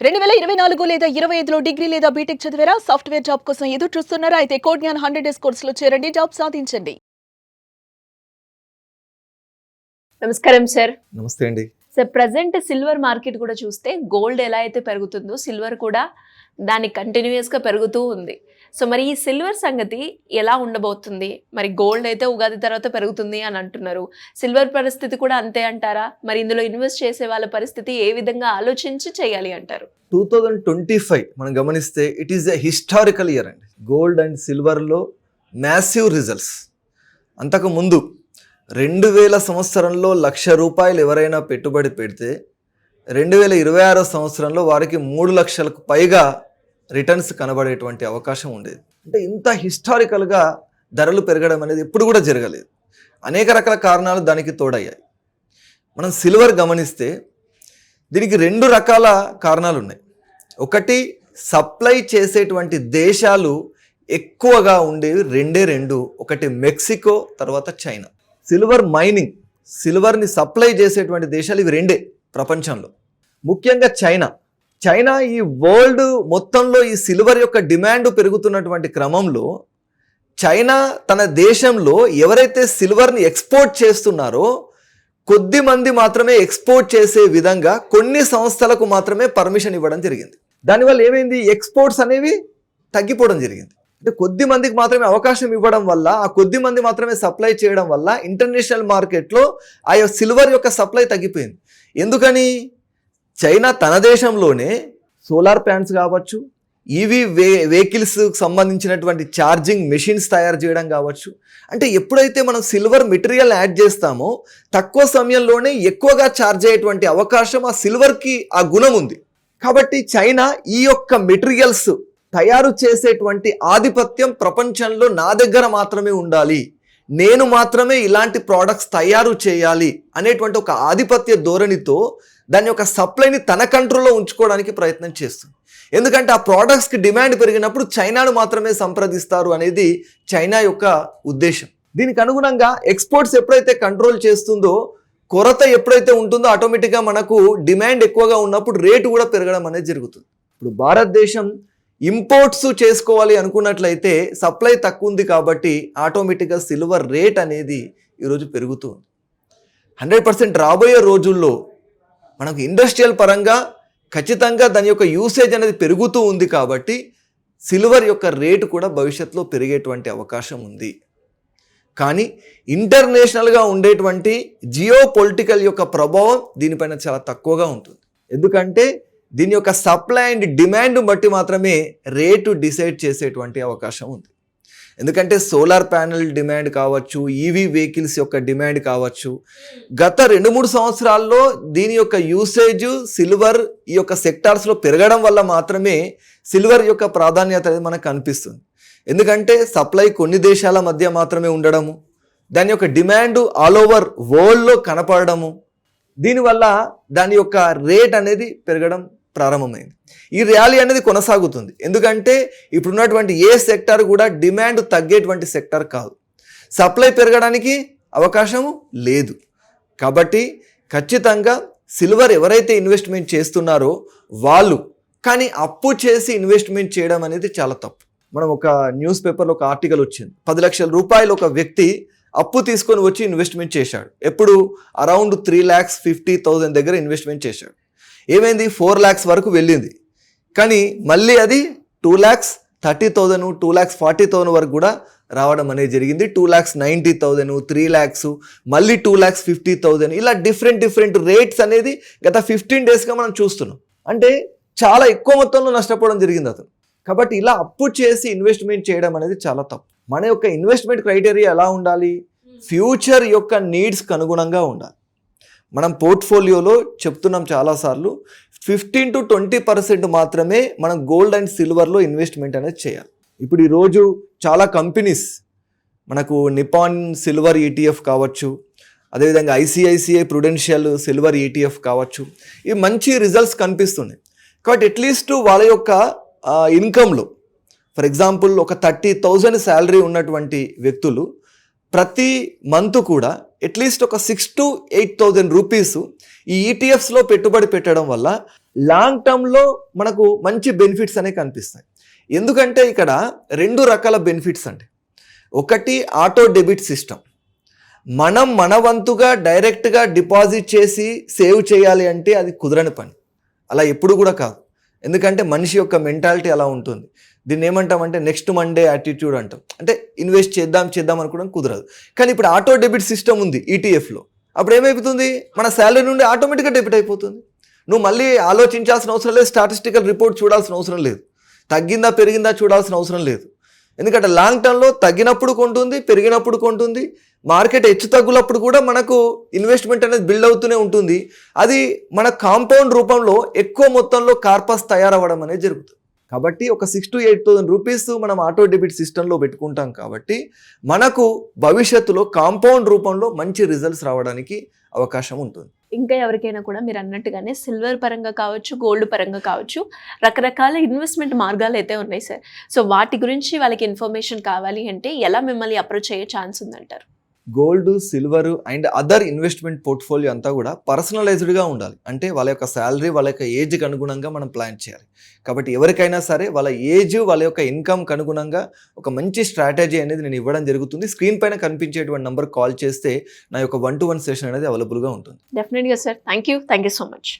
2024 లేదా 25లో డిగ్రీ లేదా బీటెక్ చదివారా? సాఫ్ట్‌వేర్ జాబ్ కోసం ఎదురు చూస్తున్నారా? అయితే కోడ్ జ్ఞాన్ 100 డేస్ కోర్సులో చేరండి, జాబ్ సాధించండి. నమస్కారం సార్. నమస్తే అండి. సార్, ప్రెజెంట్ సిల్వర్ మార్కెట్ కూడా చూస్తే గోల్డ్ ఎలా అయితే పెరుగుతుందో సిల్వర్ కూడా దాన్ని కంటిన్యూయస్‌గా పెరుగుతూ ఉంది. సో మరి ఈ సిల్వర్ సంగతి ఎలా ఉండబోతుంది? మరి గోల్డ్ అయితే ఉగాది తర్వాత పెరుగుతుంది అని అంటున్నారు. సిల్వర్ పరిస్థితి కూడా అంతే అంటారా? మరి ఇందులో ఇన్వెస్ట్ చేసే వాళ్ళ పరిస్థితి ఏ విధంగా ఆలోచించి చేయాలి అంటారు? 2025 మనం గమనిస్తే it is a historical year అండి. గోల్డ్ అండ్ సిల్వర్లో మ్యాసివ్ రిజల్ట్స్. అంతకు ముందు 2000 సంవత్సరంలో ₹1,00,000 ఎవరైనా పెట్టుబడి పెడితే 2026 సంవత్సరంలో వారికి 3 లక్షలకు పైగా రిటర్న్స్ కనబడేటువంటి అవకాశం ఉండేది. అంటే ఇంత హిస్టారికల్గా ధరలు పెరగడం అనేది ఎప్పుడు కూడా జరగలేదు. అనేక రకాల కారణాలు దానికి తోడయ్యాయి. మనం సిల్వర్ గమనిస్తే దీనికి 2 రకాల కారణాలు ఉన్నాయి. ఒకటి, సప్లై చేసేటువంటి దేశాలు ఎక్కువగా ఉండేవి రెండు. ఒకటి మెక్సికో, తర్వాత చైనా. సిల్వర్ మైనింగ్, సిల్వర్ని సప్లై చేసేటువంటి దేశాలు ఇవి 2 ప్రపంచంలో. ముఖ్యంగా చైనా ఈ వరల్డ్ మొత్తంలో ఈ సిల్వర్ యొక్క డిమాండ్ పెరుగుతున్నటువంటి క్రమంలో చైనా తన దేశంలో ఎవరైతే సిల్వర్ని ఎక్స్పోర్ట్ చేస్తున్నారో కొద్ది మంది మాత్రమే ఎక్స్పోర్ట్ చేసే విధంగా కొన్ని సంస్థలకు మాత్రమే పర్మిషన్ ఇవ్వడం జరిగింది. దానివల్ల ఏమైంది, ఎక్స్పోర్ట్స్ అనేవి తగ్గిపోవడం జరిగింది. అంటే కొద్ది మందికి మాత్రమే అవకాశం ఇవ్వడం వల్ల, ఆ కొద్ది మంది మాత్రమే సప్లై చేయడం వల్ల ఇంటర్నేషనల్ మార్కెట్లో ఆ సిల్వర్ యొక్క సప్లై తగ్గిపోయింది. ఎందుకని? చైనా తన దేశంలోనే సోలార్ ప్లాంట్స్ కావచ్చు, ఈవీ వెహికల్స్ సంబంధించినటువంటి ఛార్జింగ్ మెషిన్స్ తయారు చేయడం కావచ్చు. అంటే ఎప్పుడైతే మనం సిల్వర్ మెటీరియల్ యాడ్ చేస్తామో తక్కువ సమయంలోనే ఎక్కువగా ఛార్జ్ అయ్యేటువంటి అవకాశం ఆ సిల్వర్కి ఆ గుణం ఉంది. కాబట్టి చైనా ఈ యొక్క మెటీరియల్స్ తయారు చేసేటువంటి ఆధిపత్యం ప్రపంచంలో నా దగ్గర మాత్రమే ఉండాలి, నేను మాత్రమే ఇలాంటి ప్రోడక్ట్స్ తయారు చేయాలి అనేటువంటి ఒక ఆధిపత్య ధోరణితో దాని యొక్క సప్లైని తన కంట్రోల్లో ఉంచుకోవడానికి ప్రయత్నం చేస్తుంది. ఎందుకంటే ఆ ప్రోడక్ట్స్కి డిమాండ్ పెరిగినప్పుడు చైనాను మాత్రమే సంప్రదిస్తారు అనేది చైనా యొక్క ఉద్దేశం. దీనికి అనుగుణంగా ఎక్స్పోర్ట్స్ ఎప్పుడైతే కంట్రోల్ చేస్తుందో, కొరత ఎప్పుడైతే ఉంటుందో ఆటోమేటిక్గా మనకు డిమాండ్ ఎక్కువగా ఉన్నప్పుడు రేటు కూడా పెరగడం అనేది జరుగుతుంది. ఇప్పుడు భారతదేశం ఇంపోర్ట్స్ చేసుకోవాలి అనుకున్నట్లయితే సప్లై తక్కువ ఉంది కాబట్టి ఆటోమేటిక్గా సిల్వర్ రేట్ అనేది ఈరోజు పెరుగుతుంది. 100% రాబోయే రోజుల్లో మనకు ఇండస్ట్రియల్ పరంగా ఖచ్చితంగా దాని యొక్క యూసేజ్ అనేది పెరుగుతూ ఉంది కాబట్టి సిల్వర్ యొక్క రేటు కూడా భవిష్యత్తులో పెరిగేటువంటి అవకాశం ఉంది. కానీ ఇంటర్నేషనల్గా ఉండేటువంటి జియో పొలిటికల్ యొక్క ప్రభావం దీనిపైన చాలా తక్కువగా ఉంటుంది. ఎందుకంటే దీని యొక్క సప్లై అండ్ డిమాండ్ బట్టి మాత్రమే రేటు డిసైడ్ చేసేటువంటి అవకాశం ఉంది. ఎందుకంటే సోలార్ ప్యానెల్ డిమాండ్ కావచ్చు, ఈవీ వెహికల్స్ యొక్క డిమాండ్ కావచ్చు, గత 2-3 సంవత్సరాల్లో దీని యొక్క యూసేజ్ సిల్వర్ ఈ యొక్క సెక్టార్స్లో పెరగడం వల్ల మాత్రమే సిల్వర్ యొక్క ప్రాధాన్యత అనేది మనకు కనిపిస్తుంది. ఎందుకంటే సప్లై కొన్ని దేశాల మధ్య మాత్రమే ఉండడము, దాని యొక్క డిమాండ్ ఆల్ ఓవర్ వరల్డ్లో కనపడము, దీనివల్ల దాని యొక్క రేట్ అనేది పెరగడం ప్రారంభమైంది. ఈ ర్యాలీ అనేది కొనసాగుతుంది. ఎందుకంటే ఇప్పుడున్నటువంటి ఏ సెక్టార్ కూడా డిమాండ్ తగ్గేటువంటి సెక్టార్ కాదు, సప్లై పెరగడానికి అవకాశము లేదు. కాబట్టి ఖచ్చితంగా సిల్వర్ ఎవరైతే ఇన్వెస్ట్మెంట్ చేస్తున్నారో వాళ్ళు కానీ అప్పు చేసి ఇన్వెస్ట్మెంట్ చేయడం అనేది చాలా తప్పు. మనం ఒక న్యూస్ పేపర్లో ఒక ఆర్టికల్ వచ్చింది, 10 లక్షల రూపాయలు ఒక వ్యక్తి అప్పు తీసుకొని వచ్చి ఇన్వెస్ట్మెంట్ చేశాడు. ఎప్పుడు? అరౌండ్ 3,50,000 దగ్గర ఇన్వెస్ట్మెంట్ చేశాడు. ఏమైంది? 4 lakhs వరకు వెళ్ళింది. కానీ మళ్ళీ అది 2,30,000, 2,40,000 వరకు కూడా రావడం అనేది జరిగింది. 2,90,000, 3 lakhs, మళ్ళీ 2,50,000, ఇలా డిఫరెంట్ రేట్స్ అనేది గత 15 daysగా మనం చూస్తున్నాం. అంటే చాలా ఎక్కువ మొత్తంలో నష్టపోవడం జరిగింది అతను. కాబట్టి ఇలా అప్పు చేసి ఇన్వెస్ట్మెంట్ చేయడం అనేది చాలా తప్పు. మన యొక్క ఇన్వెస్ట్మెంట్ క్రైటీరియా ఎలా ఉండాలి? ఫ్యూచర్ యొక్క నీడ్స్కి అనుగుణంగా ఉండాలి. మనం పోర్ట్ఫోలియోలో చెప్తున్నాం చాలాసార్లు, 15 to 20% మాత్రమే మనం గోల్డ్ అండ్ సిల్వర్లో ఇన్వెస్ట్మెంట్ అనేది చేయాలి. ఇప్పుడు ఈరోజు చాలా కంపెనీస్, మనకు నిపాన్ సిల్వర్ ETF కావచ్చు, అదేవిధంగా ICICI ప్రుడెన్షియల్ సిల్వర్ ETF కావచ్చు, ఇవి మంచి రిజల్ట్స్ కనిపిస్తున్నాయి. కాబట్టి అట్లీస్ట్ వాళ్ళ యొక్క ఇన్కంలో, ఫర్ ఎగ్జాంపుల్ ఒక 30,000 శాలరీ ఉన్నటువంటి వ్యక్తులు ప్రతి మంత్ కూడా అట్లీస్ట్ ఒక 6,000 to 8,000 రూపీస్ ఈ ETFస్లో పెట్టుబడి పెట్టడం వల్ల లాంగ్ టర్మ్లో మనకు మంచి బెనిఫిట్స్ అనేవి కనిపిస్తాయి. ఎందుకంటే ఇక్కడ 2 రకాల బెనిఫిట్స్ అండి. ఒకటి ఆటో డెబిట్ సిస్టమ్. మనం మన వంతుగా డైరెక్ట్గా డిపాజిట్ చేసి సేవ్ చేయాలి అంటే అది కుదరని పని, అలా ఎప్పుడు కూడా కాదు. ఎందుకంటే మనిషి యొక్క మెంటాలిటీ అలా ఉంటుంది. దీన్ని ఏమంటామంటే నెక్స్ట్ మండే యాటిట్యూడ్ అంటాం. అంటే ఇన్వెస్ట్ చేద్దాం అనుకోవడం కుదరదు. కానీ ఇప్పుడు ఆటో డెబిట్ సిస్టమ్ ఉంది ఈటీఎఫ్లో. అప్పుడు ఏమైపోతుంది, మన శాలరీ నుండి ఆటోమేటిక్గా డెబిట్ అయిపోతుంది. నువ్వు మళ్ళీ ఆలోచించాల్సిన అవసరం లేదు, స్టాటిస్టికల్ రిపోర్ట్ చూడాల్సిన అవసరం లేదు, తగ్గిందా పెరిగిందా చూడాల్సిన అవసరం లేదు. ఎందుకంటే లాంగ్ టర్మ్లో తగ్గినప్పుడు కొంటుంది, పెరిగినప్పుడు కొంటుంది, మార్కెట్ హెచ్చు తగ్గులప్పుడు కూడా మనకు ఇన్వెస్ట్మెంట్ అనేది బిల్డ్ అవుతూనే ఉంటుంది. అది మన కాంపౌండ్ రూపంలో ఎక్కువ మొత్తంలో కార్పస్ తయారవ్వడం అనేది జరుగుతుంది. కాబట్టి ఒక 6,000 to 8,000 రూపీస్ మనం ఆటో డెబిట్ సిస్టంలో పెట్టుకుంటాం కాబట్టి మనకు భవిష్యత్తులో కాంపౌండ్ రూపంలో మంచి రిజల్ట్స్ రావడానికి అవకాశం ఉంటుంది. ఇంకా ఎవరికైనా కూడా మీరు అన్నట్టుగానే సిల్వర్ పరంగా కావచ్చు, గోల్డ్ పరంగా కావచ్చు, రకరకాల ఇన్వెస్ట్మెంట్ మార్గాలు అయితే ఉన్నాయి సార్. సో వాటి గురించి వాళ్ళకి ఇన్ఫర్మేషన్ కావాలి అంటే ఎలా మిమ్మల్ని అప్రోచ్ అయ్యే ఛాన్స్ ఉందంటారు? Gold, silver and other investment portfolio అంతా కూడా పర్సనలైజ్డ్గా ఉండాలి. అంటే వాళ్ళ యొక్క శాలరీ, వాళ్ళ యొక్క ఏజ్కి అనుగుణంగా మనం ప్లాన్ చేయాలి. కాబట్టి ఎవరికైనా సరే వాళ్ళ ఏజ్, వాళ్ళ యొక్క ఇన్కమ్కి అనుగుణంగా ఒక మంచి స్ట్రాటజీ అనేది నేను ఇవ్వడం జరుగుతుంది. స్క్రీన్ పైన కనిపించేటువంటి నెంబర్ కాల్ చేస్తే నా యొక్క 1-to-1 సెషన్ అనేది అవైలబుల్గా ఉంటుంది. డెఫినెట్గా sir. Thank you so much.